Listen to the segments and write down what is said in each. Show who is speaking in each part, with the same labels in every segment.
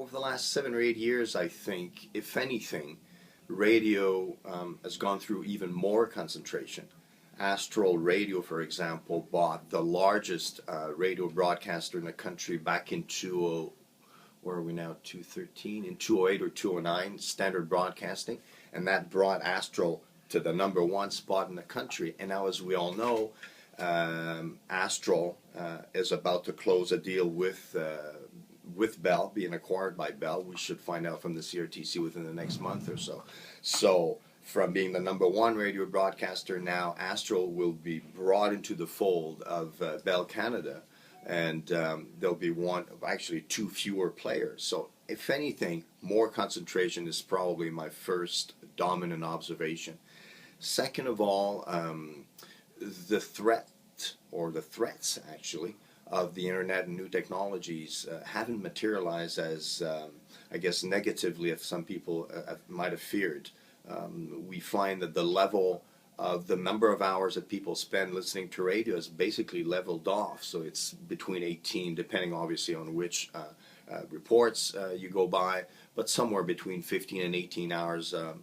Speaker 1: over the last 7 or 8 years, I think, if anything, radio has gone through even more concentration. Astral Radio, for example, bought the largest radio broadcaster in the country back in where are we now, 2013, in 2008 or 2009, Standard Broadcasting, and that brought Astral to the #1 spot in the country. And now, as we all know, Astral is about to close a deal with Bell, being acquired by Bell. We should find out from the CRTC within the next month or so. So, from being the #1 radio broadcaster, now Astral will be brought into the fold of Bell Canada, and there'll be two fewer players. So, if anything, more concentration is probably my first dominant observation. Second of all, the threats actually of the internet and new technologies haven't materialized as I guess negatively as some people might have feared. We find that the level of the number of hours that people spend listening to radio is basically leveled off. So it's between 18, depending obviously on which reports you go by, but somewhere between 15 and 18 hours a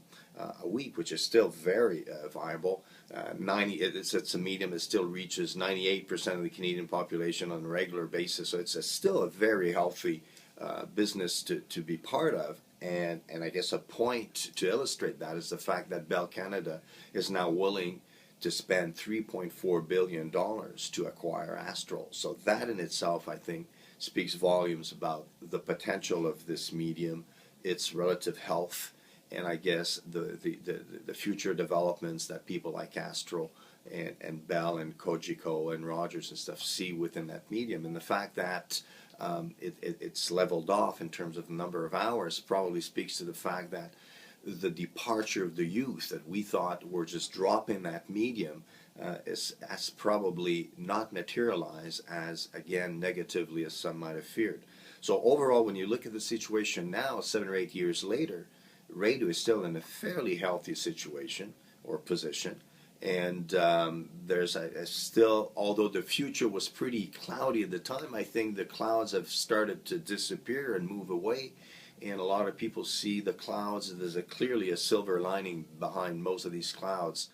Speaker 1: week, which is still very viable. It's a medium that still reaches 98% of the Canadian population on a regular basis, so it's still a very healthy business to be part of. And I guess a point to illustrate that is the fact that Bell Canada is now willing to spend $3.4 billion to acquire Astral. So that in itself, I think, speaks volumes about the potential of this medium, its relative health, and I guess the future developments that people like Astral and Bell and Cogeco and Rogers and stuff see within that medium. And the fact that it's leveled off in terms of the number of hours probably speaks to the fact that the departure of the youth that we thought were just dropping that medium has probably not materialized as, again, negatively as some might have feared. So overall, when you look at the situation now, 7 or 8 years later, radio is still in a fairly healthy situation or position. And there's still, although the future was pretty cloudy at the time, I think the clouds have started to disappear and move away. And a lot of people see the clouds, there's clearly a silver lining behind most of these clouds.